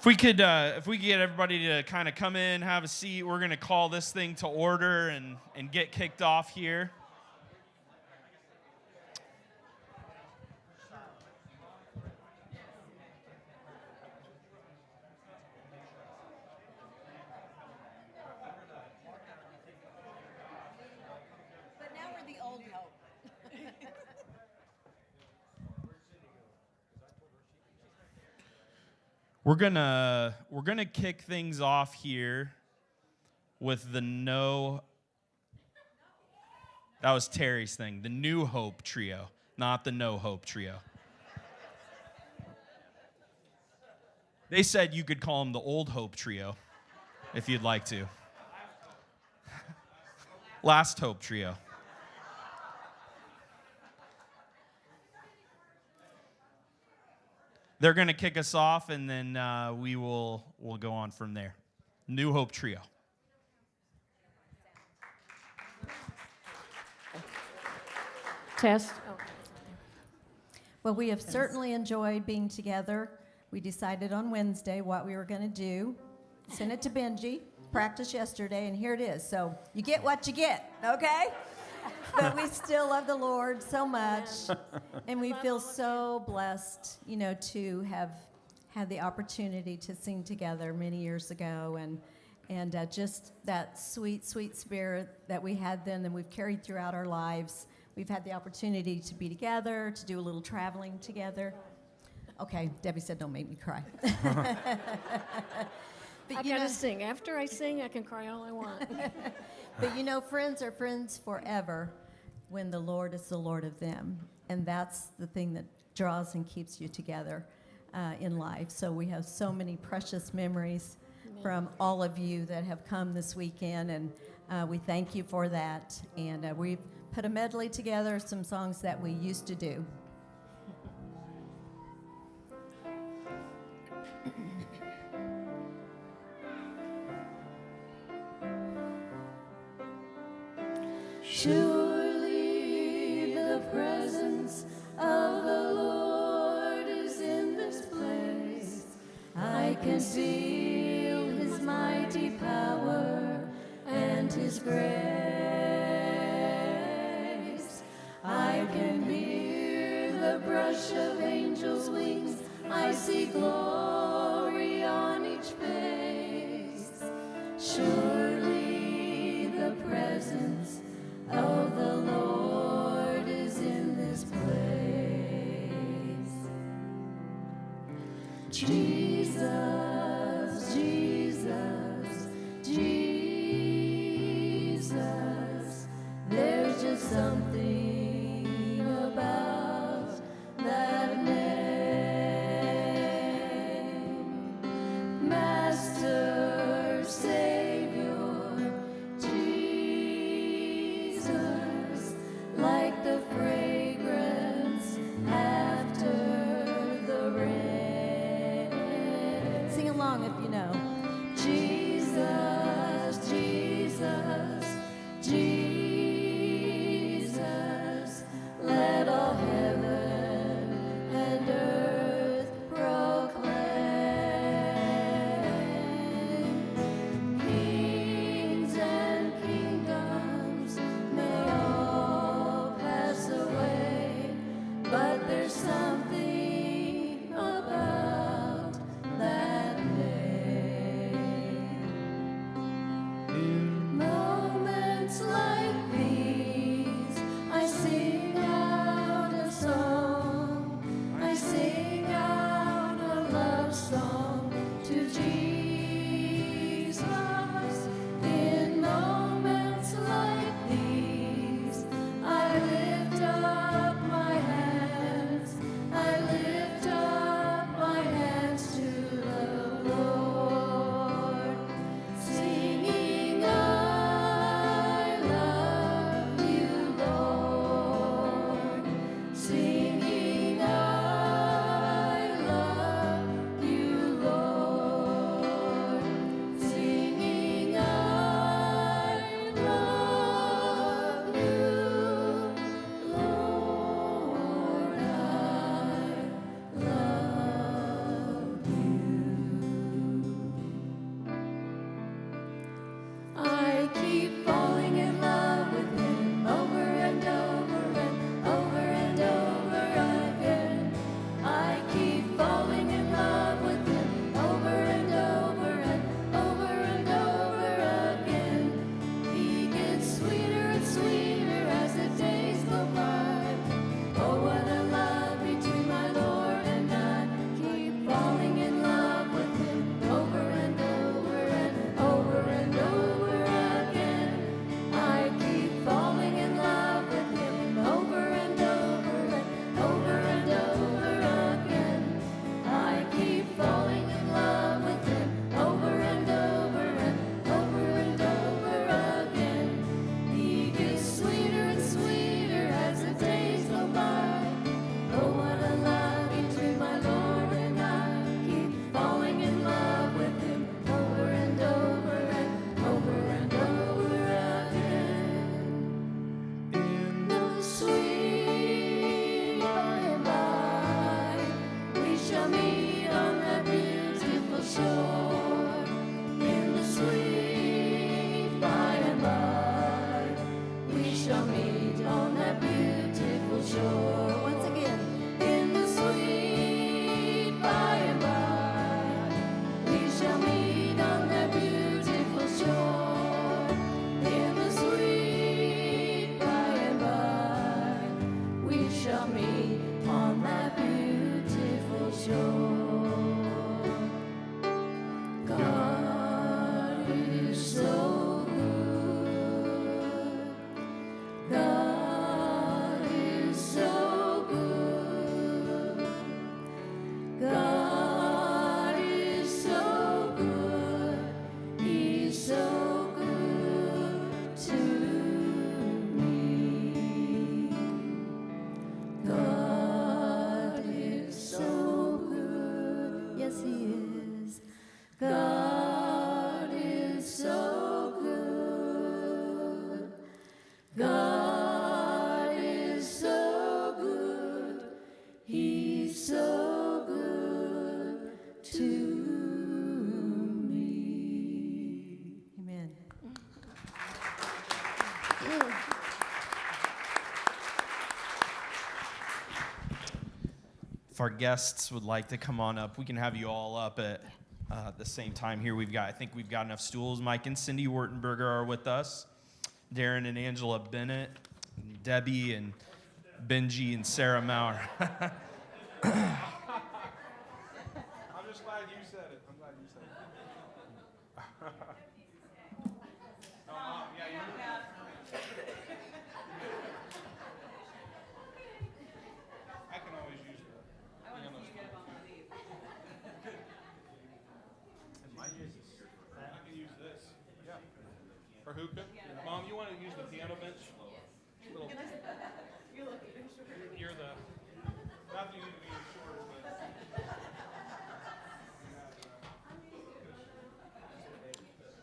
If we could get everybody to kind of come in, have a seat, we're going to call this thing to order and get kicked off here. But now we're the old hope. We're gonna kick things off here with the that was Terry's thing, the New Hope Trio, not the No Hope Trio. They said you could call them the Old Hope Trio if you'd like to. Last Hope Trio. They're going to kick us off, and then we'll go on from there. New Hope Trio. Test. Well, we have certainly enjoyed being together. We decided on Wednesday what we were going to do. Sent it to Benji, practiced yesterday, and here it is. So you get what you get, okay? But we still love the Lord so much, and we feel so blessed, to have had the opportunity to sing together many years ago, and just that sweet, sweet spirit that we had then and we've carried throughout our lives. We've had the opportunity to be together, to do a little traveling together. Okay, Debbie said don't make me cry. I gotta sing. After I sing, I can cry all I want. But friends are friends forever when the Lord is the Lord of them. And that's the thing that draws and keeps you together in life. So we have so many precious memories from all of you that have come this weekend. And we thank you for that. And we've put a medley together, some songs that we used to do. Surely the presence of the Lord is in this place. I can feel his mighty power and his grace. I can hear the brush of angels' wings. I see glory on each face. Surely the presence of the Lord is in this place. Jesus, Jesus, Jesus, there's just something about that name. Master, Savior, Jesus, like the fragrance after the rain. Sing along if you know. Jesus, if our guests would like to come on up, we can have you all up at the same time here. I think we've got enough stools. Mike and Cindy Wurtenberger are with us. Darren and Angela Bennett, and Debbie and Benji and Sarah Maurer. I'm just glad you said it. I'm glad you said it. No, Mom, yeah, you. I can always use that. I want to see you get up on the leave. I can use this. Yeah. For hookah? Mom, you want to use the piano bench? Little. You're the. Not that you need to be short, but.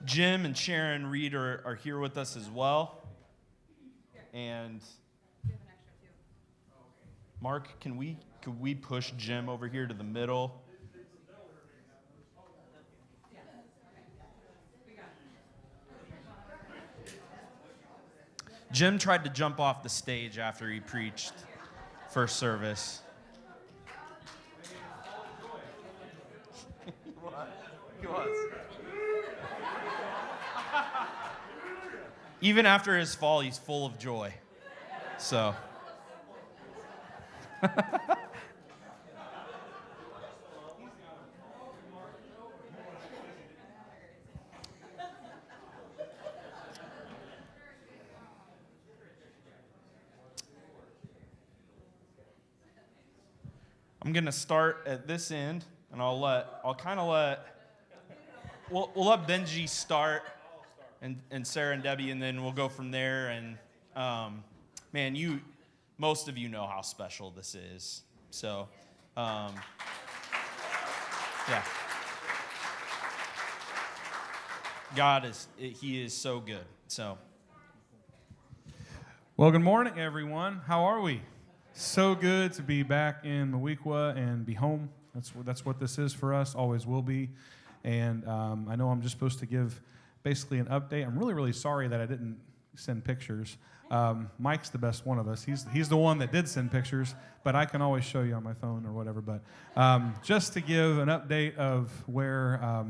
Jim and Sharon Reed are here with us as well. And Mark, could we push Jim over here to the middle? Jim tried to jump off the stage after he preached first service. He was. Even after his fall, he's full of joy. So. I'm gonna start at this end, and we'll let Benji start, and Sarah and Debbie, and then we'll go from there. And most of you know how special this is. So, yeah. He is so good. So. Well, good morning, everyone. How are we? So good to be back in Moweaqua and be home. That's what this is for us, always will be. And I know I'm just supposed to give basically an update. I'm really, really sorry that I didn't send pictures. Mike's the best one of us. He's the one that did send pictures, but I can always show you on my phone or whatever. But just to give an update of where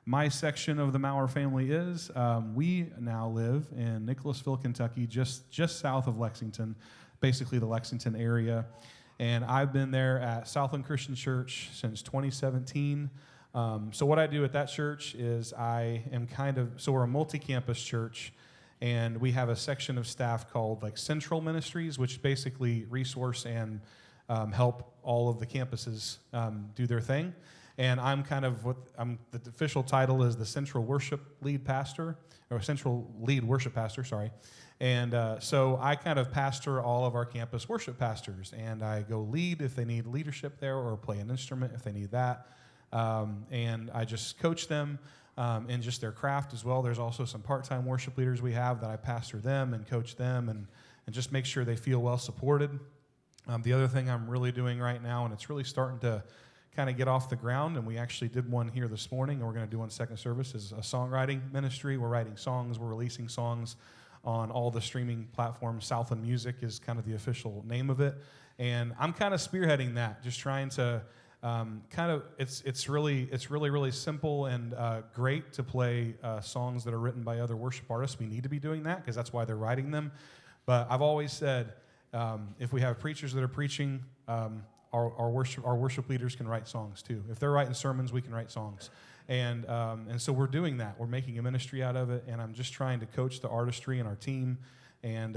my section of the Maurer family is, we now live in Nicholasville, Kentucky, just south of Lexington, basically the Lexington area. And I've been there at Southland Christian Church since 2017. So what I do at that church is we're a multi-campus church, and we have a section of staff called like Central Ministries, which basically resource and help all of the campuses do their thing. And the official title is the Central Worship Lead Pastor, or Central Lead Worship Pastor, sorry. And so I kind of pastor all of our campus worship pastors, and I go lead if they need leadership there, or play an instrument if they need that. And I just coach them in just their craft as well. There's also some part-time worship leaders we have that I pastor them and coach them and just make sure they feel well supported. The other thing I'm really doing right now, and it's really starting to kind of get off the ground, and we actually did one here this morning, and we're going to do one second service, is a songwriting ministry. We're writing songs. We're releasing songs on all the streaming platforms. Southland Music is kind of the official name of it. And I'm kind of spearheading that, just trying to it's really simple and great to play songs that are written by other worship artists. We need to be doing that because that's why they're writing them. But I've always said, if we have preachers that are preaching, our worship leaders can write songs too. If they're writing sermons, we can write songs. And so we're doing that. We're making a ministry out of it, and I'm just trying to coach the artistry in our team and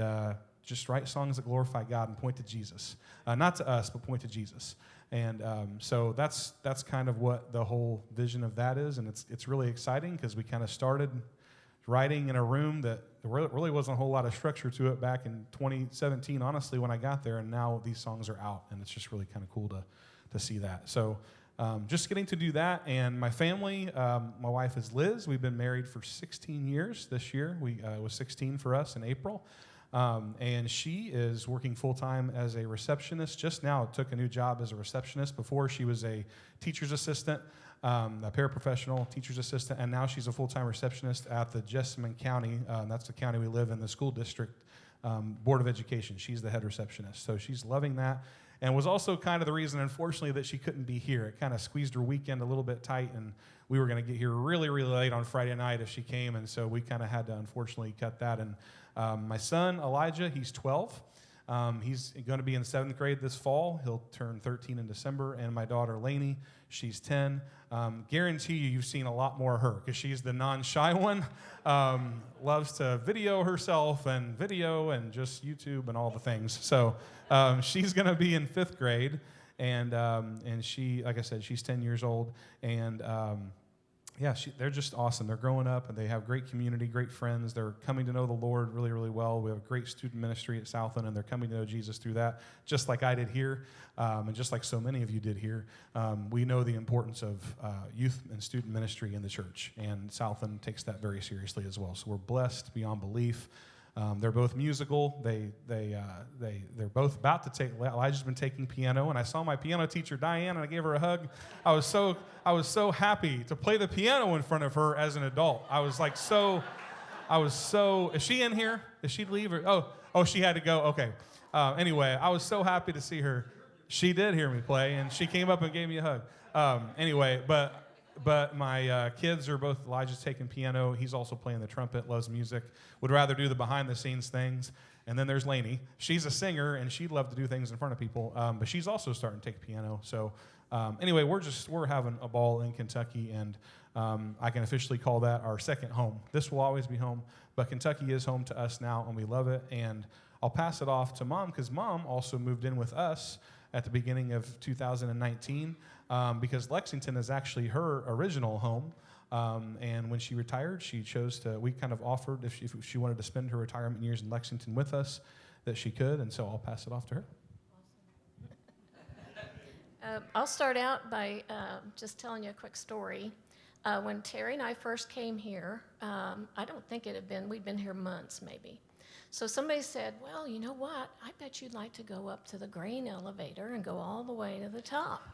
just write songs that glorify God and point to Jesus. Not to us, but point to Jesus. And so that's kind of what the whole vision of that is, and it's really exciting because we kind of started writing in a room that there really wasn't a whole lot of structure to it back in 2017, honestly, when I got there, and now these songs are out, and it's just really kind of cool to see that. So just getting to do that, and my family, my wife is Liz. We've been married for 16 years this year. It was 16 for us in April. And she is working full-time as a receptionist. Just now took a new job as a receptionist. Before, she was a teacher's assistant, a paraprofessional teacher's assistant, and now she's a full-time receptionist at the Jessamine County, that's the county we live in, the school district Board of Education. She's the head receptionist. So she's loving that. and was also kind of the reason, unfortunately, that she couldn't be here. It kind of squeezed her weekend a little bit tight, and we were going to get here really, really late on Friday night if she came, and so we kind of had to unfortunately cut that. And my son, Elijah, he's 12. He's going to be in 7th grade this fall. He'll turn 13 in December. And my daughter, Lainey, she's 10. Guarantee you've seen a lot more of her because she's the non-shy one. Loves to video herself and just YouTube and all the things. So she's going to be in 5th grade. And she, like I said, she's 10 years old. And yeah, they're just awesome. They're growing up, and they have great community, great friends. They're coming to know the Lord really, really well. We have a great student ministry at Southland, and they're coming to know Jesus through that, just like I did here, and just like so many of you did here. We know the importance of youth and student ministry in the church, and Southland takes that very seriously as well. So we're blessed beyond belief. They're both musical. They're both about to take. Elijah's been taking piano, and I saw my piano teacher Diane, and I gave her a hug. I was so happy to play the piano in front of her as an adult. Is she in here? Did she leave? Oh, she had to go. Okay. Anyway, I was so happy to see her. She did hear me play, and she came up and gave me a hug. Anyway, but my kids are both, Elijah's taking piano. He's also playing the trumpet, loves music, would rather do the behind-the-scenes things. And then there's Lainey. She's a singer, and she'd love to do things in front of people, but she's also starting to take piano. So anyway, we're having a ball in Kentucky, and I can officially call that our second home. This will always be home, but Kentucky is home to us now, and we love it. And I'll pass it off to Mom, because Mom also moved in with us at the beginning of 2019. Because Lexington is actually her original home. And when she retired, we kind of offered if she wanted to spend her retirement years in Lexington with us, that she could, and so I'll pass it off to her. I'll start out by just telling you a quick story. When Terry and I first came here, I don't think we'd been here months maybe. So somebody said, well, you know what? I bet you'd like to go up to the grain elevator and go all the way to the top.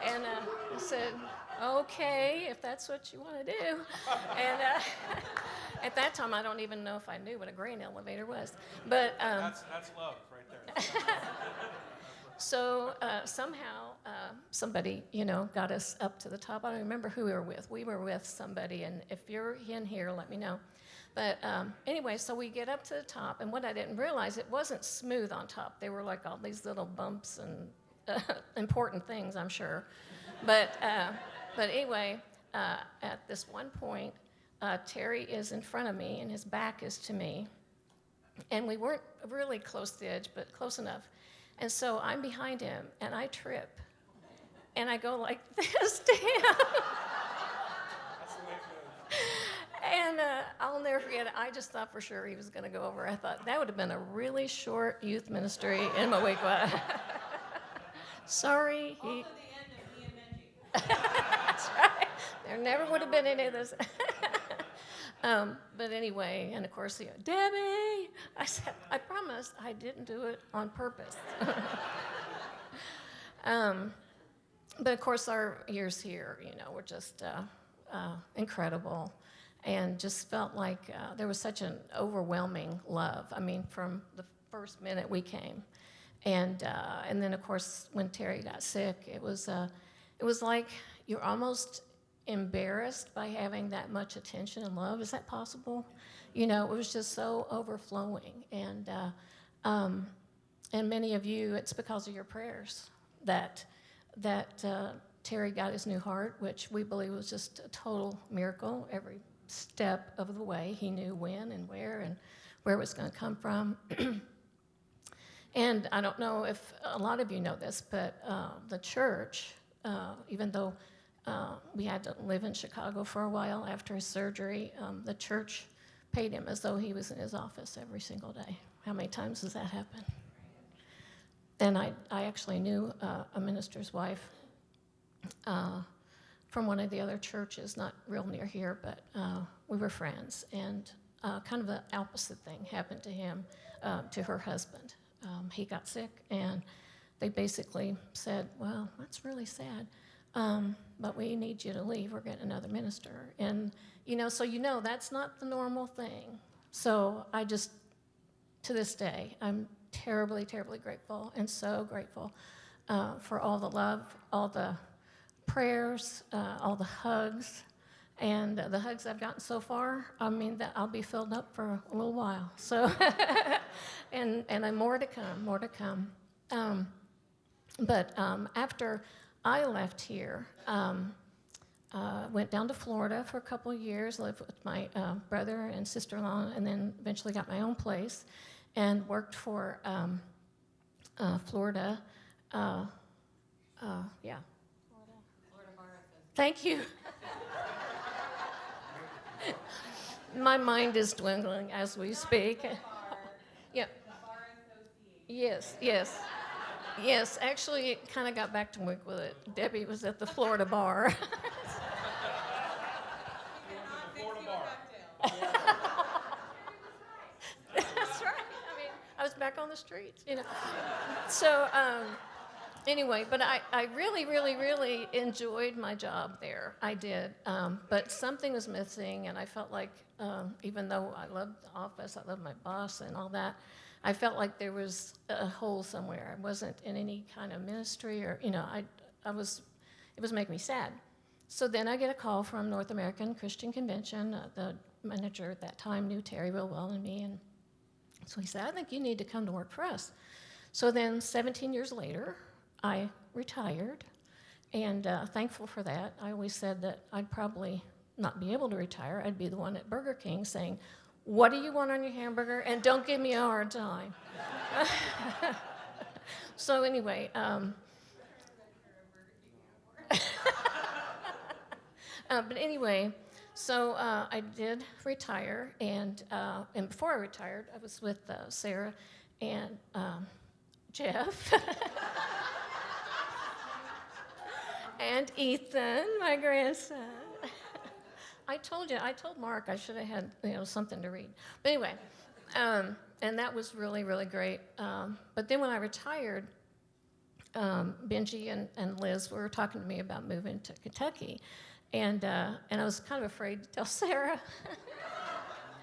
And I said, okay, if that's what you want to do. And at that time, I don't even know if I knew what a grain elevator was. But That's love right there. so somehow somebody, got us up to the top. I don't remember who we were with. We were with somebody, and if you're in here, let me know. But anyway, so we get up to the top, and what I didn't realize, it wasn't smooth on top. There were like all these little bumps and important things, I'm sure. But anyway, at this one point, Terry is in front of me, and his back is to me. And we weren't really close to the edge, but close enough. And so I'm behind him, and I trip. And I go like this to him. And I'll never forget it. I just thought for sure he was going to go over. I thought that would have been a really short youth ministry in Moweaqua. Sorry. Also the end of me and Benji. That's right. There never would have been any of this. But anyway, and of course, Debbie, I said, I promised I didn't do it on purpose. But of course, our years here, were just incredible. And just felt like there was such an overwhelming love. I mean, from the first minute we came, and then of course when Terry got sick, it was like you're almost embarrassed by having that much attention and love. Is that possible? It was just so overflowing, and many of you, it's because of your prayers that Terry got his new heart, which we believe was just a total miracle. Every step of the way, he knew when and where it was going to come from. And I don't know if a lot of you know this, but the church, even though we had to live in Chicago for a while after his surgery, the church paid him as though he was in his office every single day. How many times does that happen? And I actually knew a minister's wife from one of the other churches, not real near here, but we were friends. And kind of the opposite thing happened to him, to her husband. He got sick, and they basically said, well, that's really sad, but we need you to leave. We're getting another minister. And, that's not the normal thing. So I just, to this day, I'm terribly, terribly grateful, and so grateful for all the love, all the prayers, all the hugs, and the hugs I've gotten so far. I mean, that I'll be filled up for a little while. So, and more to come, more to come. But after I left here, went down to Florida for a couple of years, lived with my brother and sister-in-law, and then eventually got my own place, and worked for Florida. Yeah. Florida Bar Association. Thank you. My mind is dwindling as we speak. Yeah. Yes, yes. Yes, actually, it kind of got back to work with it. Debbie was at the Florida Bar. That's right. I mean, I was back on the streets, you know. So, anyway, but I really, really, really enjoyed my job there. I did. But something was missing, and I felt like, even though I loved the office, I loved my boss and all that, I felt like there was a hole somewhere. I wasn't in any kind of ministry, or, you know, it was making me sad. So then I get a call from North American Christian Convention. The manager at that time knew Terry real well and me, and so he said, I think you need to come to work for us. So then 17 years later, I retired, and thankful for that. I always said that I'd probably not be able to retire. I'd be the one at Burger King saying, what do you want on your hamburger? And don't give me a hard time. So anyway, but anyway, so I did retire, and before I retired, I was with Sarah and Jeff and Ethan, my grandson. I told Mark I should have had something to read. But anyway, and that was really, really great. But then when I retired, Benji and Liz were talking to me about moving to Kentucky, and I was kind of afraid to tell Sarah.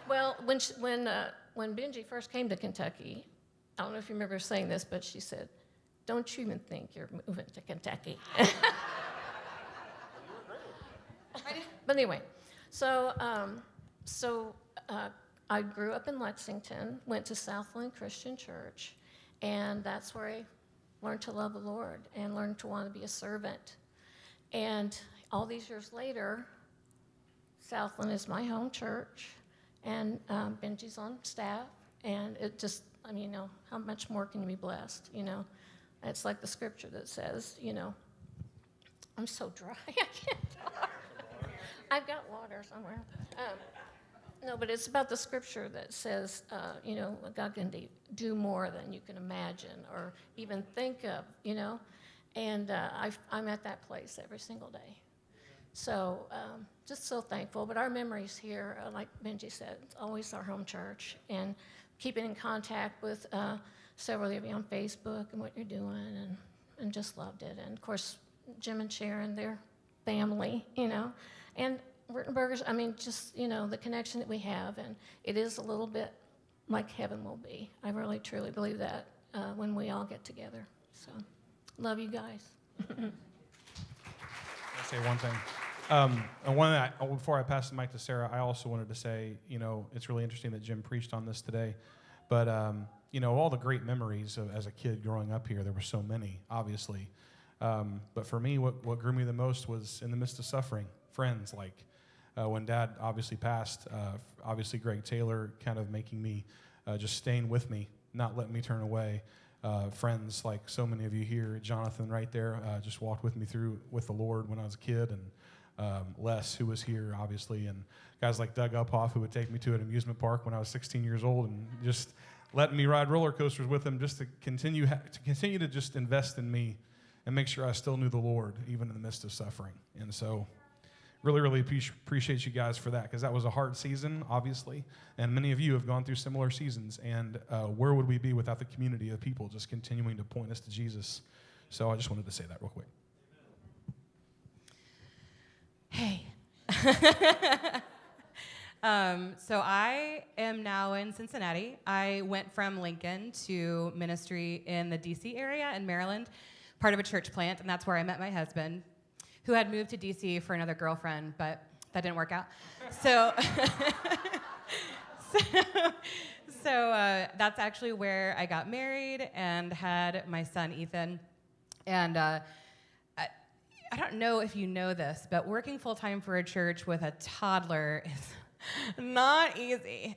Well, when Benji first came to Kentucky, I don't know if you remember saying this, but she said, "Don't you even think you're moving to Kentucky." But anyway. So I grew up in Lexington, went to Southland Christian Church, and that's where I learned to love the Lord and learned to want to be a servant. And all these years later, Southland is my home church, and Benji's on staff, and it just, I mean, how much more can you be blessed, It's like the scripture that says, I'm so dry, I can't talk. I've got water somewhere. No, but it's about the scripture that says, God can do more than you can imagine or even think of, And I'm at that place every single day. So just so thankful. But our memories here, like Benji said, it's always our home church. And keeping in contact with several of you on Facebook and what you're doing, and just loved it. And, of course, Jim and Sharon, they're family, And Wurtenbergers, I mean, just, the connection that we have, and it is a little bit like heaven will be. I really, truly believe that when we all get together. So, love you guys. I'll say one thing. Before I pass the mic to Sarah, I also wanted to say, it's really interesting that Jim preached on this today, but, all the great memories as a kid growing up here, there were so many, obviously. But for me, what grew me the most was in the midst of suffering. Friends, like when Dad obviously passed, obviously Greg Taylor kind of making me, just staying with me, not letting me turn away. Friends like so many of you here, Jonathan right there, just walked with me through with the Lord when I was a kid, and Les, who was here, obviously, and guys like Doug Uphoff, who would take me to an amusement park when I was 16 years old and just letting me ride roller coasters with him just to continue to just invest in me and make sure I still knew the Lord, even in the midst of suffering. And so really, really appreciate you guys for that, because that was a hard season, obviously, and many of you have gone through similar seasons, and where would we be without the community of people just continuing to point us to Jesus? So I just wanted to say that real quick. Hey. So I am now in Cincinnati. I went from Lincoln to ministry in the D.C. area in Maryland, part of a church plant, and that's where I met my husband, who had moved to D.C. for another girlfriend, but that didn't work out. So, so that's actually where I got married and had my son, Ethan. And I don't know if you know this, but working full-time for a church with a toddler is not easy.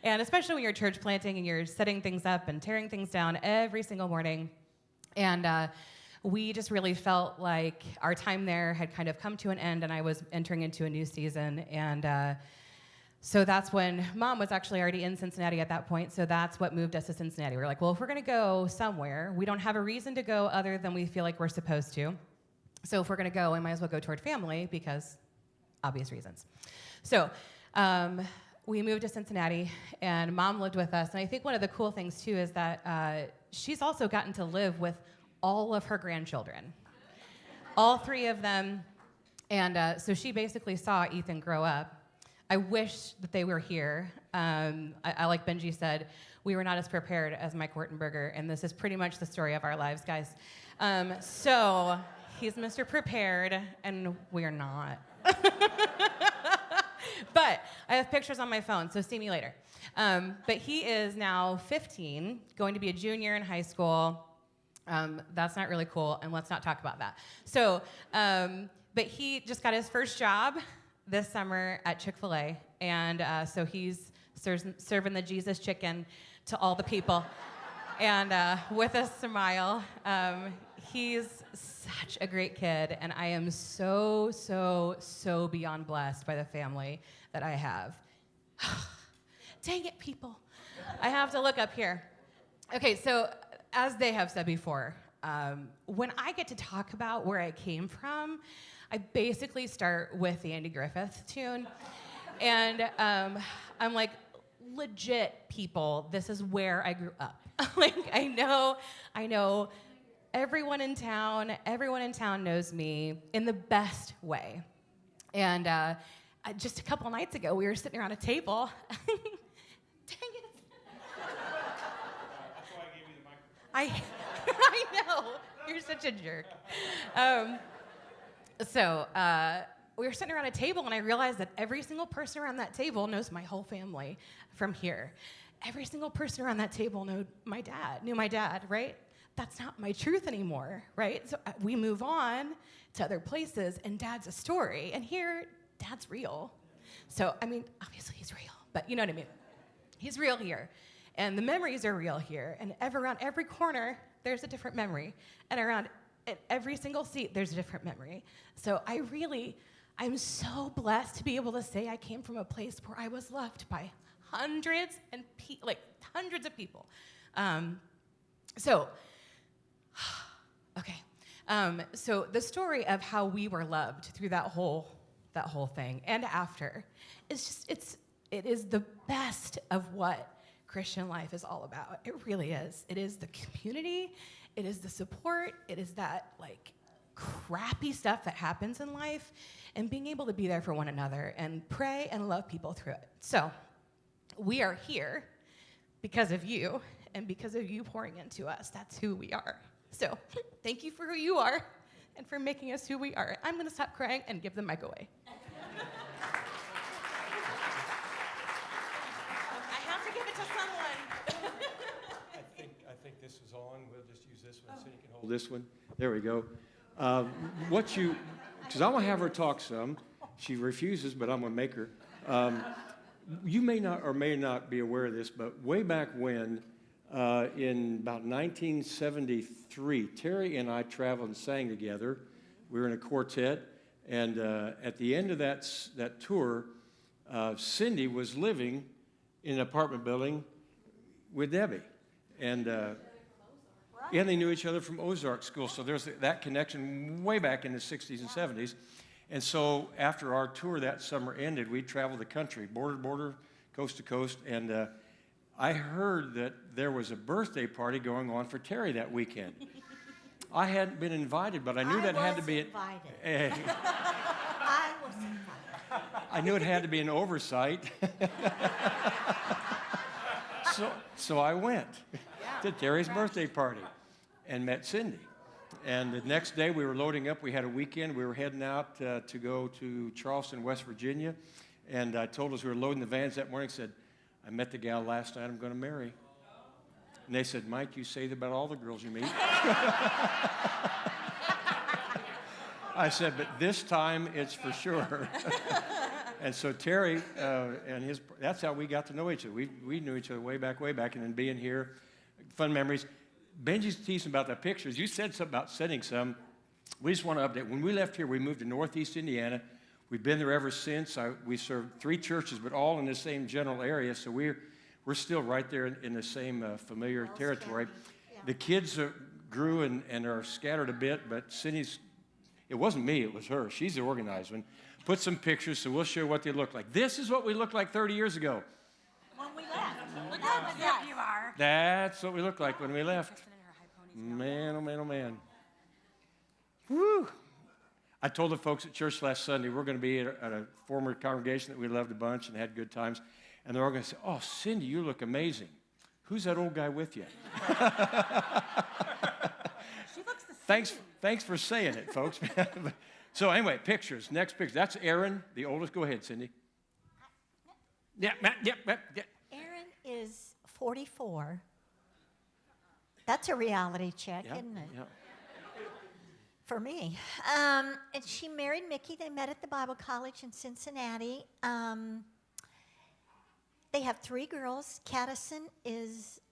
And especially when you're church planting and you're setting things up and tearing things down every single morning. And we just really felt like our time there had kind of come to an end, and I was entering into a new season. And so that's when Mom was actually already in Cincinnati at that point, so that's what moved us to Cincinnati. We were like, well, if we're going to go somewhere, we don't have a reason to go other than we feel like we're supposed to. So if we're going to go, we might as well go toward family because obvious reasons. So we moved to Cincinnati, and Mom lived with us. And I think one of the cool things, too, is that she's also gotten to live with all of her grandchildren, all 3 of them. And so she basically saw Ethan grow up. I wish that they were here. I like Benji said, we were not as prepared as Mike Wurtenberger, and this is pretty much the story of our lives, guys. So he's Mr. Prepared, and we're not. But I have pictures on my phone, so see me later. But he is now 15, going to be a junior in high school. That's not really cool, and let's not talk about that. So, but he just got his first job this summer at Chick-fil-A, and so he's serving the Jesus chicken to all the people, and with a smile. He's such a great kid, and I am so, so, so beyond blessed by the family that I have. Dang it, people. I have to look up here. Okay, so as they have said before, when I get to talk about where I came from, I basically start with the Andy Griffith tune. And I'm like, legit, people, this is where I grew up. Like, I know everyone in town knows me in the best way. And just a couple nights ago, we were sitting around a table. Dang it. That's why I gave you the microphone. I know. You're such a jerk. So we were sitting around a table, and I realized that every single person around that table knows my whole family from here. Every single person around that table knew my dad, right? That's not my truth anymore, right? So we move on to other places, and Dad's a story. And here, Dad's real. So, I mean, obviously he's real, but you know what I mean. He's real here. And the memories are real here. And around every corner, there's a different memory. And around every single seat, there's a different memory. So I'm so blessed to be able to say I came from a place where I was loved by hundreds of people. So the story of how we were loved through that whole thing and after is it is the best of what Christian life is all about. It really is. It is the community. It is the support. It is that like crappy stuff that happens in life, and being able to be there for one another and pray and love people through it. So we are here because of you and because of you pouring into us. That's who we are. So thank you for who you are and for making us who we are. I'm going to stop crying and give the mic away. I have to give it to someone. I think this is on. We'll just use this one. Cindy can hold this one. There we go. Because I want to have her talk some. She refuses, but I'm going to make her. You may not or may not be aware of this, but way back when, in about 1973, Terry and I traveled and sang together. We were in a quartet, and at the end of that tour, Cindy was living in an apartment building with Debbie. And yeah, they knew each other from Ozark School, so there's that connection way back in the 60s and 70s. And so after our tour that summer ended, we traveled the country, border to border, coast to coast, and I heard that there was a birthday party going on for Terry that weekend. I hadn't been invited, but I knew that had to be invited. I I was invited. I knew it had to be an oversight. So I went to Terry's birthday party and met Cindy. And the next day we were loading up. We had a weekend. We were heading out to go to Charleston, West Virginia. And I told us we were loading the vans that morning. I said, I met the gal last night I'm going to marry. And they said, Mike, you say that about all the girls you meet. I said, but this time it's for sure. And so Terry that's how we got to know each other. We knew each other way back, and then being here, fun memories. Benji's teasing about the pictures. You said something about sending some. We just want to update. When we left here, we moved to Northeast Indiana. We've been there ever since. We served 3 churches, but all in the same general area, so we're still right there in the same familiar territory. Yeah. The kids grew and are scattered a bit, but Cindy's, it wasn't me, it was her. She's the organized one. Put some pictures, so we'll show what they look like. This is what we looked like 30 years ago. When we left. Look how zip you are. That's what we looked like when we left. Man, oh man, oh man. Woo! I told the folks at church last Sunday we're going to be at a former congregation that we loved a bunch and had good times. And they're all going to say, oh, Cindy, you look amazing. Who's that old guy with you? She looks the same. Thanks for saying it, folks. So anyway, pictures. Next picture. That's Aaron, the oldest. Go ahead, Cindy. Yeah. Aaron is 44. That's a reality check, isn't it? Yeah. For me. And she married Mickey. They met at the Bible College in Cincinnati. They have 3 girls. Caddison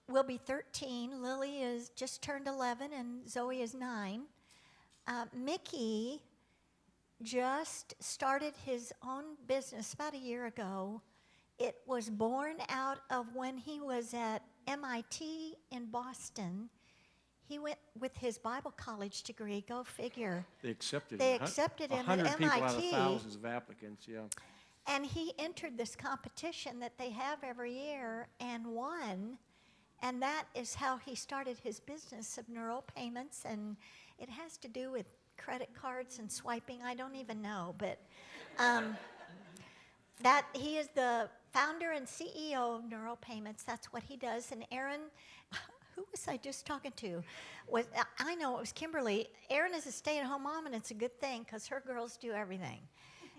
will be 13. Lily is just turned 11, and Zoe is 9. Mickey just started his own business about a year ago. It was born out of when he was at MIT in Boston. He went with his Bible college degree, go figure. They accepted him at 100 MIT. people out of thousands of applicants, yeah. And he entered this competition that they have every year and won. And that is how he started his business of neural payments. And it has to do with credit cards and swiping. I don't even know. But that he is the founder and CEO of Neural Payments. That's what he does. And Aaron, who was I just talking to? I know it was Kimberly. Aaron is a stay-at-home mom, and it's a good thing because her girls do everything.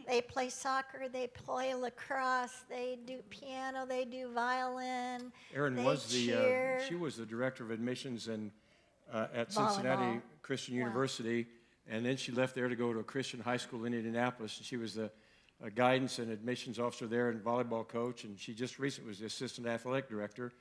They play soccer, they play lacrosse, they do piano, they do violin. Erin was she was the director of admissions at Cincinnati Christian University, and then she left there to go to a Christian high school in Indianapolis. And she was the guidance and admissions officer there and volleyball coach, and she just recently was the assistant athletic director,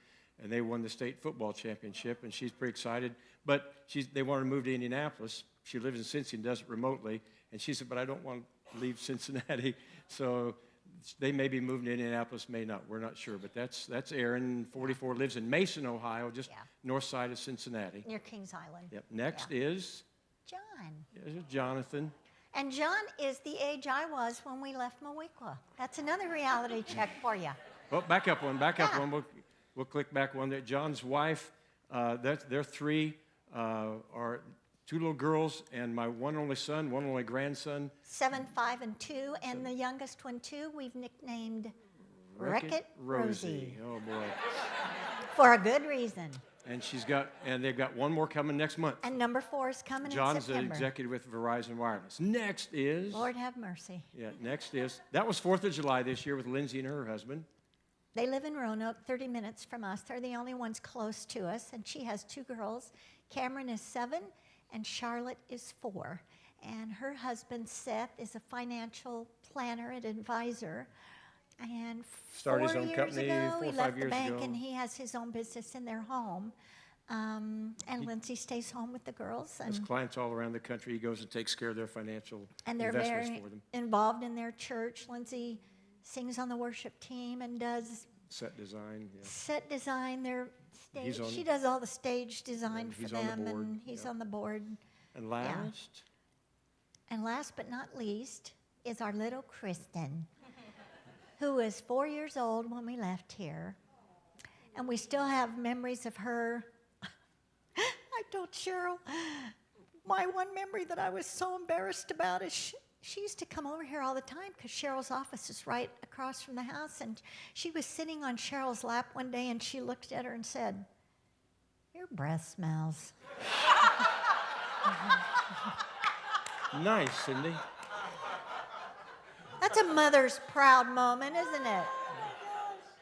and they won the state football championship, and she's pretty excited. But they wanted to move to Indianapolis. She lives in Cincy and does it remotely, and she said, but I don't want to leave Cincinnati. So they may be moving to Indianapolis, may not. We're not sure. But that's Erin, 44, lives in Mason, Ohio, just north side of Cincinnati. Near Kings Island. Yep. Next is? John. Is Jonathan. And John is the age I was when we left Moweaqua. That's another reality check for you. Well, back up one. We'll click back one there. John's wife, they're 3, are 2 little girls, and my one only son, one only grandson. 7, 5, and 2, and the youngest one, 2, we've nicknamed Wreck-It Rosie. Oh, boy. For a good reason. And they've got one more coming next month. And number 4 is coming in John's September. the executive with Verizon Wireless. Next is? Lord have mercy. Yeah, next is, that was 4th of July this year with Lindsay and her husband. They live in Roanoke, 30 minutes from us. They're the only ones close to us, and she has 2 girls. Cameron is 7, and Charlotte is 4. And her husband, Seth, is a financial planner and advisor. And Started 4 his own years company ago, 4 or he 5 left the years bank, ago. and he has his own business in their home. And Lindsay stays home with the girls. Has And, clients all around the country. He goes and takes care of their financial and they're investments very for them. involved in their church. Lindsay sings on the worship team and does Set design, yeah. set design, their stage. He's on- She does all the stage design for he's on the them, board, and he's yeah. on the board. And last? And last but not least is our little Kristen, who was 4 years old when we left here. And we still have memories of her. I told Cheryl, my one memory that I was so embarrassed about is she used to come over here all the time because Cheryl's office is right across from the house. And she was sitting on Cheryl's lap one day, and she looked at her and said, "Your breath smells." Nice, Cindy. That's a mother's proud moment, isn't it?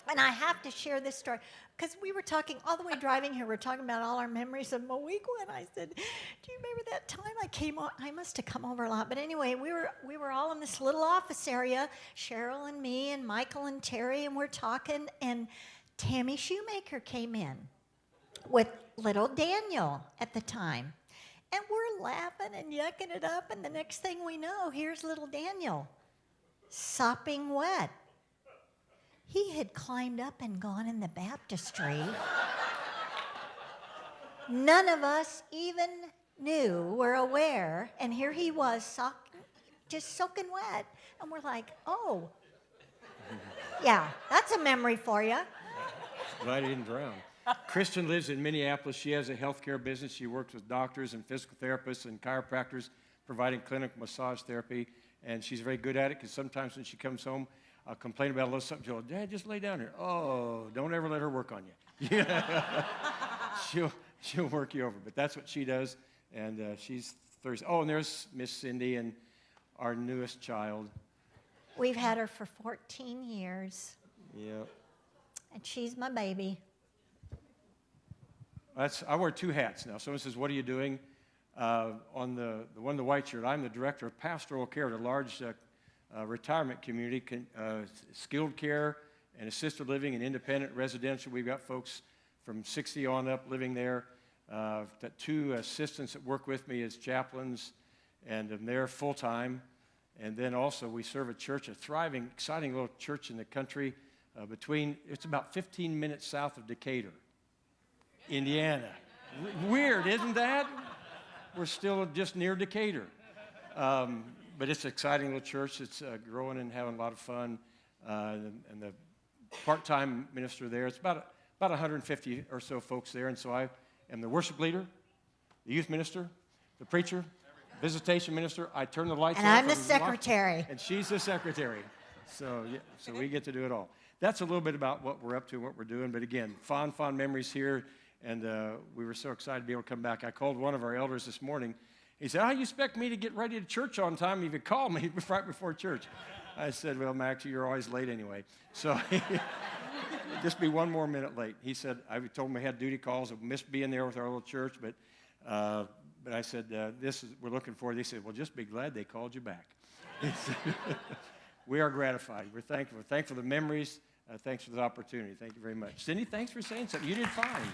And I have to share this story because we were talking all the way driving here. We're talking about all our memories of Moweaqua, and I said, "Do you remember that time I came? I must have come over a lot." But anyway, we were all in this little office area, Cheryl and me and Michael and Terry, and we're talking. And Tammy Shoemaker came in with little Daniel at the time, and we're laughing and yucking it up. And the next thing we know, here's little Daniel, sopping wet. He had climbed up and gone in the baptistry. None of us even knew, were aware, and here he was, just soaking wet. And we're like, oh, yeah, that's a memory for you. Glad he didn't drown. Kristen lives in Minneapolis. She has a healthcare business. She works with doctors and physical therapists and chiropractors, providing clinical massage therapy. And she's very good at it because sometimes when she comes home, I'll complain about a little something. She'll go, "Dad, just lay down here." Oh, don't ever let her work on you. she'll work you over. But that's what she does. And she's Thursday. Oh, and there's Miss Cindy and our newest child. We've had her for 14 years. Yep. And she's my baby. I wear two hats now. Someone says, "What are you doing?" On the one in the white shirt, I'm the director of pastoral care at a large retirement community, skilled care and assisted living and independent residential. We've got folks from 60 on up living there. I've got two assistants that work with me as chaplains, and I'm there full-time. And then also we serve a church, a thriving, exciting little church in the country it's about 15 minutes south of Decatur, Indiana. Weird, isn't that? We're still just near Decatur. But it's an exciting little church. It's growing and having a lot of fun. And the part-time minister there, it's about 150 or so folks there. And so I am the worship leader, the youth minister, the preacher, visitation minister. I turn the lights on. And I'm the secretary. And she's the secretary. So we get to do it all. That's a little bit about what we're up to and what we're doing. But again, fond memories here. And we were so excited to be able to come back. I called one of our elders this morning. He said, "How do you expect me to get ready to church on time if you call me right before church?" I said, "Well, Max, you're always late anyway. So just be one more minute late." He said, I told him we had duty calls. I missed being there with our little church. But I said, we're looking forward. They said, "Well, just be glad they called you back." We are gratified. We're thankful. We're thankful for the memories. Thanks for the opportunity. Thank you very much. Cindy, thanks for saying something. You did fine.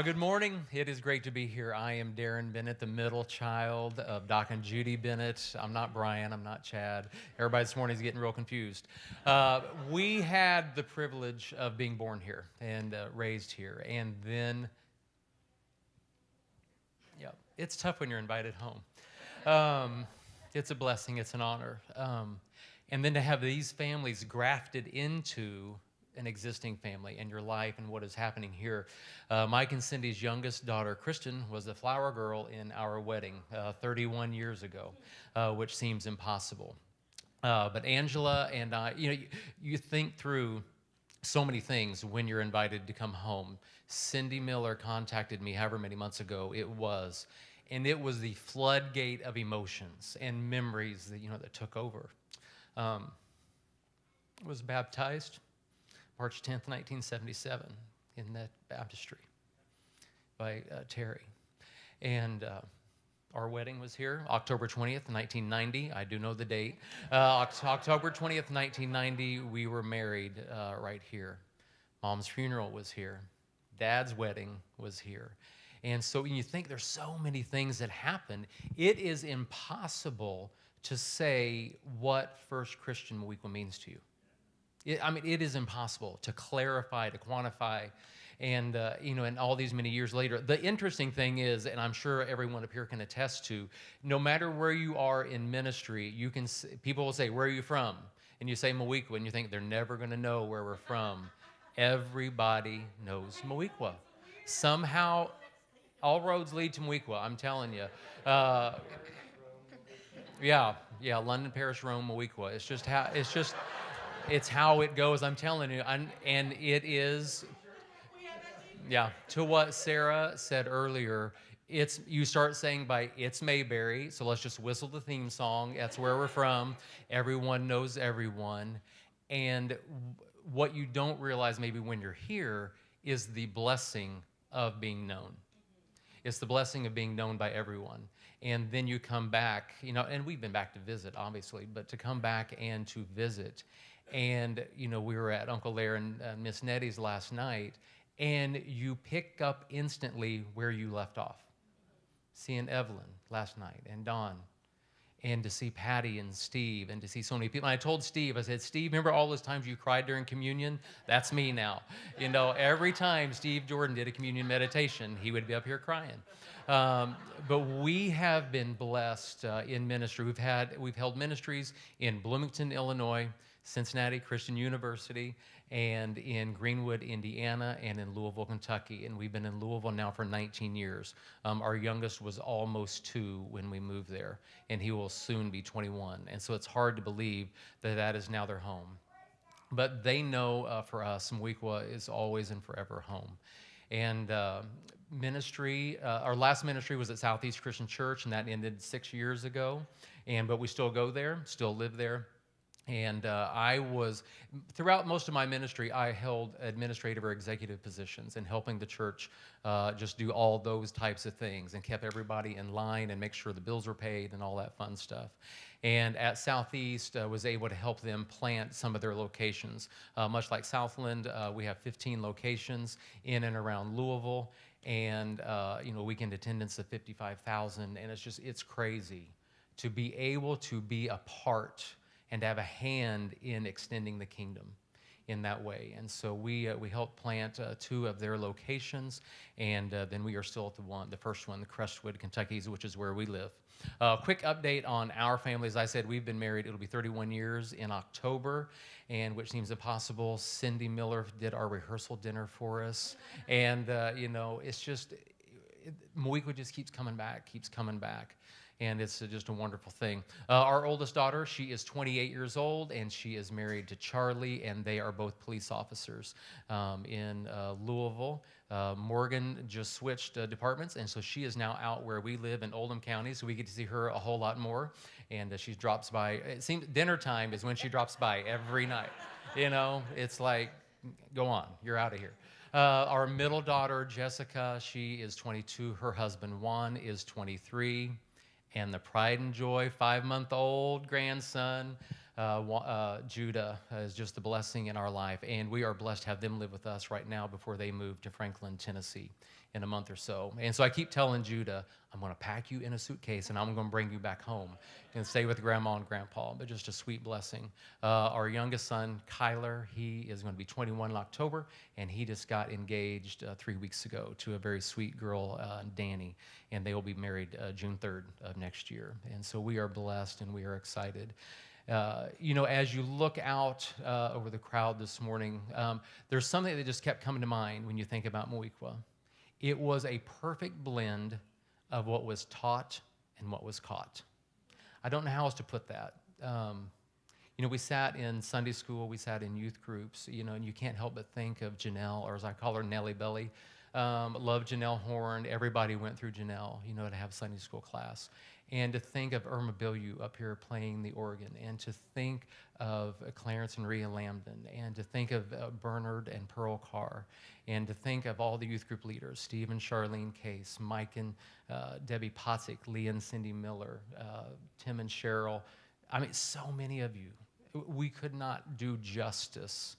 Good morning. It is great to be here. I am Darren Bennett, the middle child of Doc and Judy Bennett. I'm not Brian. I'm not Chad. Everybody this morning is getting real confused. We had the privilege of being born here and raised here. And then, it's tough when you're invited home. It's a blessing. It's an honor. And then to have these families grafted into an existing family and your life and what is happening here. Mike and Cindy's youngest daughter, Kristen, was the flower girl in our wedding 31 years ago, which seems impossible. But Angela and I, you think through so many things when you're invited to come home. Cindy Miller contacted me however many months ago it was, and it was the floodgate of emotions and memories that took over. Was baptized March 10th, 1977 in that baptistry by Terry. And our wedding was here, October 20th, 1990. I do know the date. October 20th, 1990, we were married right here. Mom's funeral was here. Dad's wedding was here. And so when you think there's so many things that happened, it is impossible to say what First Christian Moweaqua means to you. It is impossible to clarify, to quantify, and and all these many years later. The interesting thing is, and I'm sure everyone up here can attest to, no matter where you are in ministry, people will say, "Where are you from?" And you say Moweaqua, and you think they're never going to know where we're from. Everybody knows Moweaqua. Somehow, All roads lead to Moweaqua, I'm telling you. Yeah, London, Paris, Rome, Moweaqua. It's how it goes, I'm telling you. And it is, yeah, to what Sarah said earlier, you start saying it's Mayberry, so let's just whistle the theme song. That's where we're from. Everyone knows everyone. And what you don't realize maybe when you're here is the blessing of being known. It's the blessing of being known by everyone. And then you come back, and we've been back to visit, obviously, but to come back and to visit. And, we were at Uncle Lair and Miss Nettie's last night, and you pick up instantly where you left off. Seeing Evelyn last night and Dawn, and to see Patty and Steve, and to see so many people. And I told Steve, I said, Steve, remember all those times you cried during communion? That's me now. Every time Steve Jordan did a communion meditation, he would be up here crying. But we have been blessed in ministry. We've held ministries in Bloomington, Illinois, Cincinnati Christian University, and in Greenwood, Indiana, and in Louisville, Kentucky. And we've been in Louisville now for 19 years. Our youngest was almost 2 when we moved there, and he will soon be 21. And so it's hard to believe that is now their home. But they know for us, Moweaqua is always and forever home. And ministry, our last ministry was at Southeast Christian Church, and that ended 6 years ago. But we still go there, still live there. And throughout most of my ministry, I held administrative or executive positions in helping the church just do all those types of things, and kept everybody in line and make sure the bills were paid and all that fun stuff. And at Southeast, was able to help them plant some of their locations. Much like Southland, we have 15 locations in and around Louisville, and weekend attendance of 55,000, and it's crazy to be able to be a part and to have a hand in extending the kingdom in that way. And so we helped plant 2 of their locations, and then we are still at the first one, the Crestwood, Kentucky, which is where we live. Quick update on our family. As I said, we've been married, it'll be 31 years in October, and which seems impossible. Cindy Miller did our rehearsal dinner for us, and it's just, Moweaqua just keeps coming back. And it's just a wonderful thing. Our oldest daughter, she is 28 years old, and she is married to Charlie, and they are both police officers in Louisville. Morgan just switched departments, and so she is now out where we live in Oldham County, so we get to see her a whole lot more. And she drops by. It seems dinner time is when she drops by every night. It's like, go on, you're out of here. Our middle daughter, Jessica, she is 22. Her husband, Juan, is 23. And the pride and joy, 5-month-old grandson, Judah, is just a blessing in our life. And we are blessed to have them live with us right now before they move to Franklin, Tennessee in a month or so. And so I keep telling Judah, I'm going to pack you in a suitcase and I'm going to bring you back home and stay with Grandma and Grandpa. But just a sweet blessing. Our youngest son, Kyler, he is going to be 21 in October, and he just got engaged 3 weeks ago to a very sweet girl, Danny. And they will be married June 3rd of next year. And so we are blessed and we are excited. As you look out over the crowd this morning, there's something that just kept coming to mind when you think about Moweaqua. It was a perfect blend of what was taught and what was caught. I don't know how else to put that. We sat in Sunday school, we sat in youth groups, and you can't help but think of Janelle, or as I call her, Nellie Belly. Love Janelle Horn. Everybody went through Janelle, to have Sunday school class. And to think of Irma Bilyeu up here playing the organ, and to think of Clarence and Rhea Lambden, and to think of Bernard and Pearl Carr, and to think of all the youth group leaders, Steve and Charlene Case, Mike and Debbie Potzik, Lee and Cindy Miller, Tim and Cheryl. I mean, so many of you. We could not do justice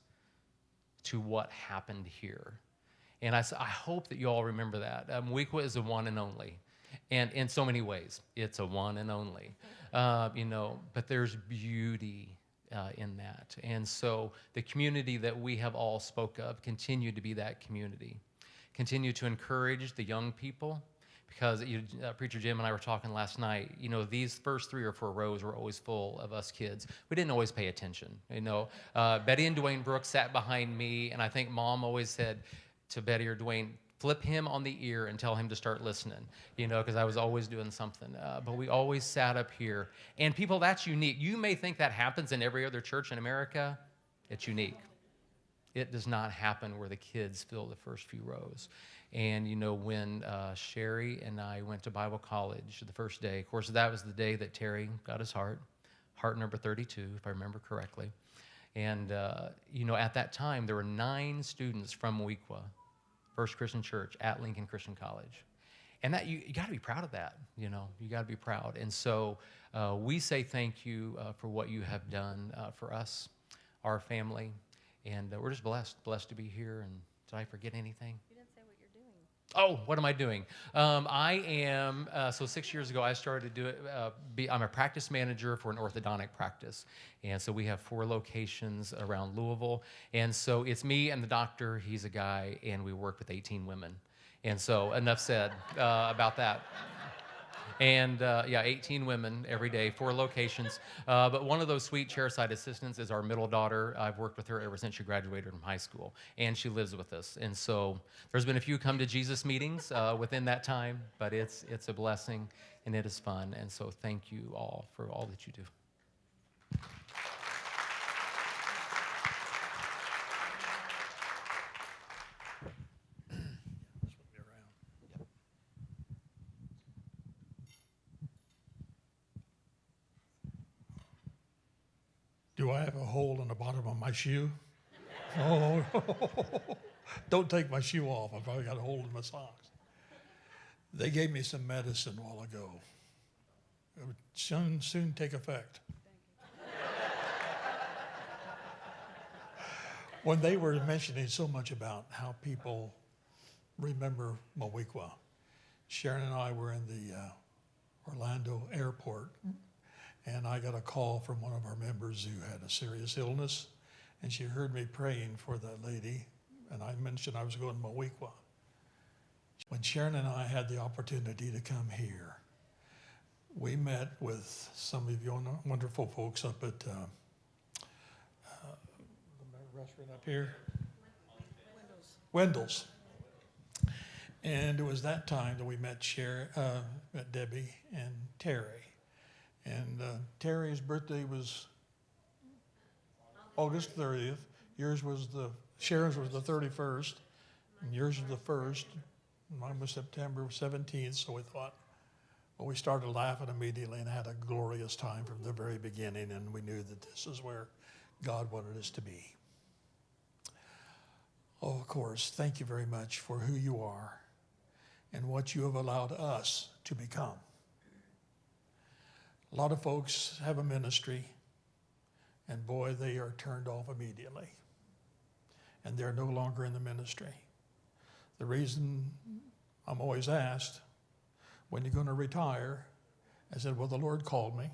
to what happened here. And I hope that you all remember that. Moweaqua is a one and only. And in so many ways, it's a one and only. But there's beauty in that. And so the community that we have all spoke of, continue to be that community. Continue to encourage the young people, because Preacher Jim and I were talking last night, these first 3 or 4 rows were always full of us kids. We didn't always pay attention. Betty and Dwayne Brooks sat behind me, and I think Mom always said to Betty or Dwayne, flip him on the ear and tell him to start listening, because I was always doing something. But we always sat up here. And people, that's unique. You may think that happens in every other church in America. It's unique. It does not happen where the kids fill the first few rows. And, when Sherry and I went to Bible college the first day, of course, that was the day that Terry got his heart number 32, if I remember correctly. And, at that time, there were 9 students from Moweaqua First Christian Church at Lincoln Christian College. And that you got to be proud of that, you got to be proud. And so we say thank you for what you have done for us, our family. And we're just blessed to be here. And did I forget anything? You didn't say what you're doing. Oh, what am I doing? I am, so 6 years ago, I started to do it. I'm a practice manager for an orthodontic practice. And so we have 4 locations around Louisville. And so it's me and the doctor, he's a guy, and we work with 18 women. And so enough said about that. And 18 women every day, 4 locations. But one of those sweet chairside assistants is our middle daughter. I've worked with her ever since she graduated from high school, and she lives with us. And so there's been a few come to Jesus meetings within that time, but it's a blessing, and it is fun. And so thank you all for all that you do. Do I have a hole in the bottom of my shoe? Oh, don't take my shoe off. I've probably got a hole in my socks. They gave me some medicine a while ago. It would soon take effect. When they were mentioning so much about how people remember Moweaqua, Sharon and I were in the Orlando airport, and I got a call from one of our members who had a serious illness, and she heard me praying for that lady, and I mentioned I was going to Moweaqua. When Sharon and I had the opportunity to come here, we met with some of you wonderful folks up at the restaurant up here. Wendell's. And it was that time that we met Debbie and Terry. And Terry's birthday was August 30th. Sharon's was the 31st, and yours was the 1st. Mine was September 17th, so we thought, well, we started laughing immediately and had a glorious time from the very beginning, and we knew that this is where God wanted us to be. Oh, of course, thank you very much for who you are and what you have allowed us to become. A lot of folks have a ministry, and boy, they are turned off immediately. And they're no longer in the ministry. The reason I'm always asked, when you're going to retire, I said, well, the Lord called me.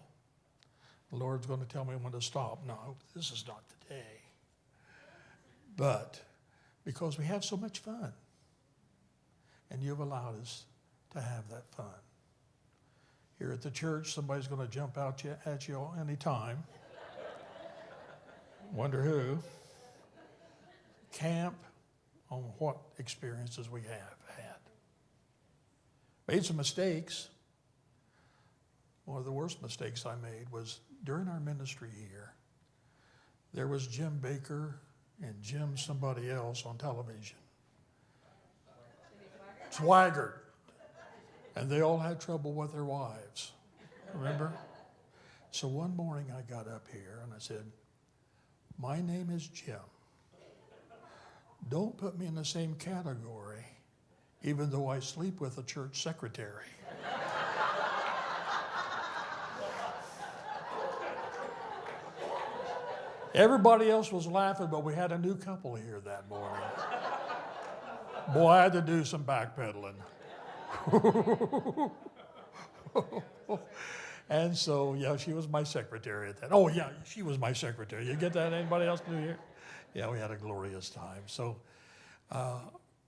The Lord's going to tell me when to stop. No, this is not the day. But because we have so much fun, and you've allowed us to have that fun. Here at the church, somebody's going to jump out at you any time. Wonder who. Camp on what experiences we have had. Made some mistakes. One of the worst mistakes I made was during our ministry here, there was Jim Baker and Jim somebody else on television. Swaggart. And they all had trouble with their wives, remember? So one morning I got up here and I said, my name is Jim. Don't put me in the same category, even though I sleep with a church secretary. Everybody else was laughing, but we had a new couple here that morning. Boy, I had to do some backpedaling. And so, yeah, she was my secretary at that. Oh, yeah, she was my secretary. You get that? Anybody else new here? Yeah, we had a glorious time. So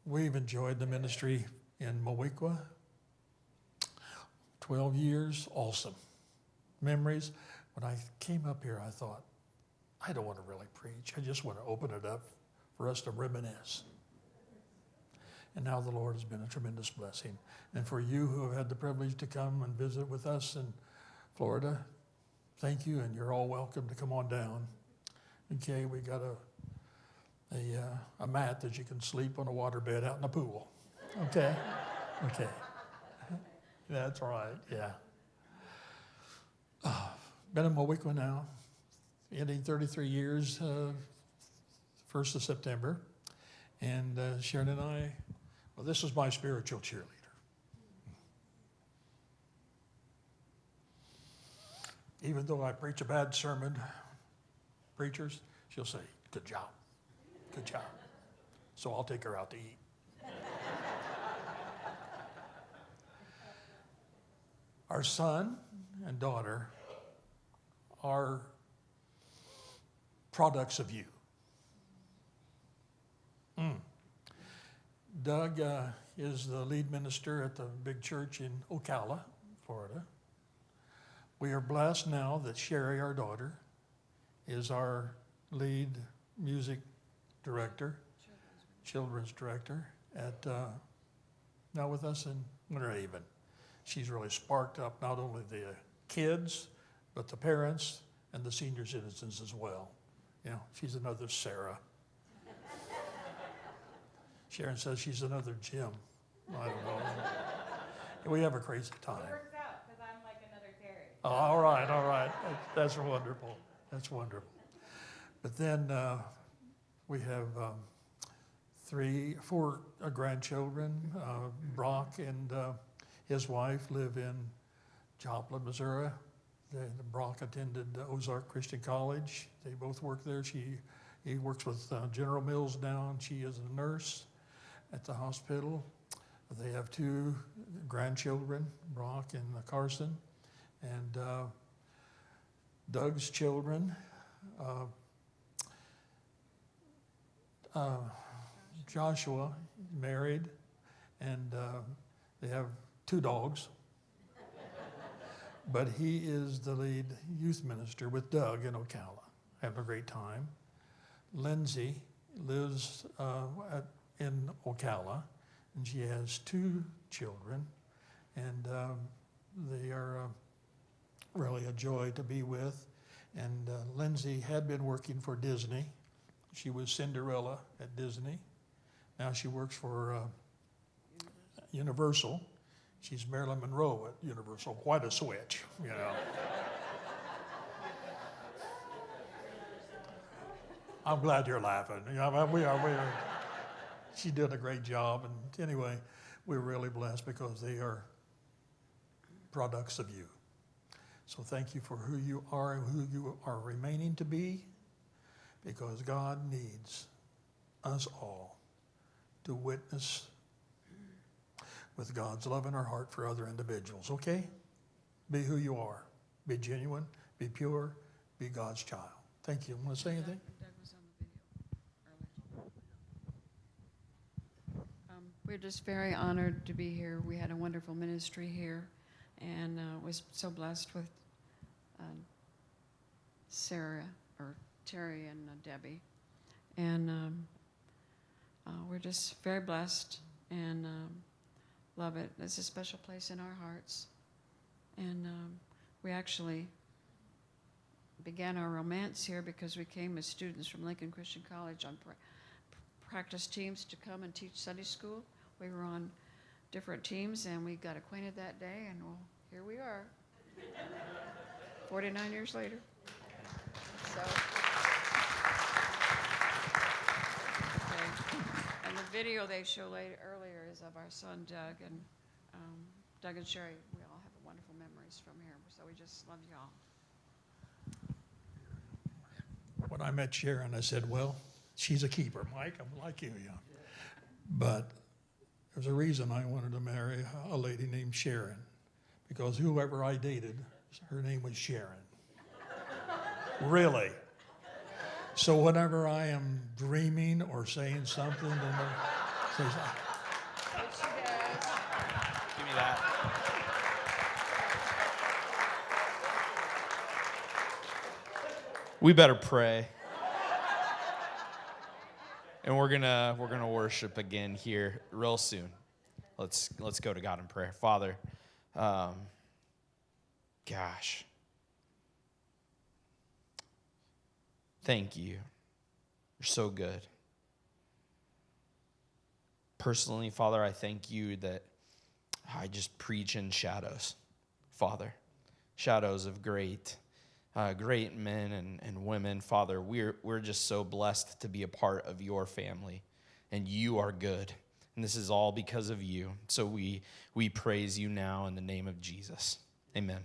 we've enjoyed the ministry in Moweaqua. 12 years, awesome. Memories. When I came up here, I thought, I don't want to really preach. I just want to open it up for us to reminisce. and now the Lord has been a tremendous blessing. And for you who have had the privilege to come and visit with us in Florida, thank you, and you're all welcome to come on down. Okay, we got a mat that you can sleep on a waterbed out in the pool. Okay? Okay. That's right, yeah. Been in Moweaqua now, ending 33 years, 1st of September. And Sharon and I, well, this is my spiritual cheerleader. Even though I preach a bad sermon, preachers, she'll say, good job, good job. So I'll take her out to eat. Our son and daughter are products of you. Doug is the lead minister at the big church in Ocala, Florida. We are blessed now that Sherry, our daughter, is our lead music director, children's director at now with us in Winter Haven. She's really sparked up not only the kids, but the parents and the senior citizens as well. You know, she's another Sarah. Sharon says she's another Jim. I don't know. We have a crazy time. It works out because I'm like another Terry. Oh, all right, all right. That's wonderful. That's wonderful. But then we have 4 grandchildren. Brock and his wife live in Joplin, Missouri. Brock attended Ozark Christian College. They both work there. He works with General Mills now, and she is a nurse at the hospital. They have 2 grandchildren, Brock and Carson. And Doug's children, Joshua, married, and they have 2 dogs. But he is the lead youth minister with Doug in Ocala. Having a great time. Lindsay lives in Ocala, and she has 2 children, and they are really a joy to be with. And Lindsay had been working for Disney. She was Cinderella at Disney. Now she works for Universal. She's Marilyn Monroe at Universal. Quite a switch, you know. I'm glad you're laughing. You know, we are. She's doing a great job. And anyway, we're really blessed because they are products of you. So thank you for who you are and who you are remaining to be, because God needs us all to witness with God's love in our heart for other individuals, okay? Be who you are. Be genuine, be pure, be God's child. Thank you. Want to say anything? Doug was on the video earlier. We're just very honored to be here. We had a wonderful ministry here, and was so blessed with Sarah, or Terry, and Debbie. And we're just very blessed and love it. It's a special place in our hearts. And we actually began our romance here because we came as students from Lincoln Christian College on practice teams to come and teach Sunday school. We were on different teams, and we got acquainted that day, and well, here we are, 49 years later. So, okay. And the video they showed earlier is of our son Doug, and Doug and Sherry. We all have wonderful memories from here, so we just love y'all. When I met Sharon, I said, well, she's a keeper, Mike. I'm like you, yeah. But there's a reason I wanted to marry a lady named Sharon, because whoever I dated, her name was Sharon. Really. So whenever I am dreaming or saying something, then say something. Give me that. We better pray. And we're gonna worship again here real soon. Let's go to God in prayer. Father, gosh, thank you. You're so good. Personally, Father, I thank you that I just preach in shadows, Father. Shadows of great men and women, Father. We're just so blessed to be a part of your family, and you are good. And this is all because of you. So we praise you now in the name of Jesus. Amen.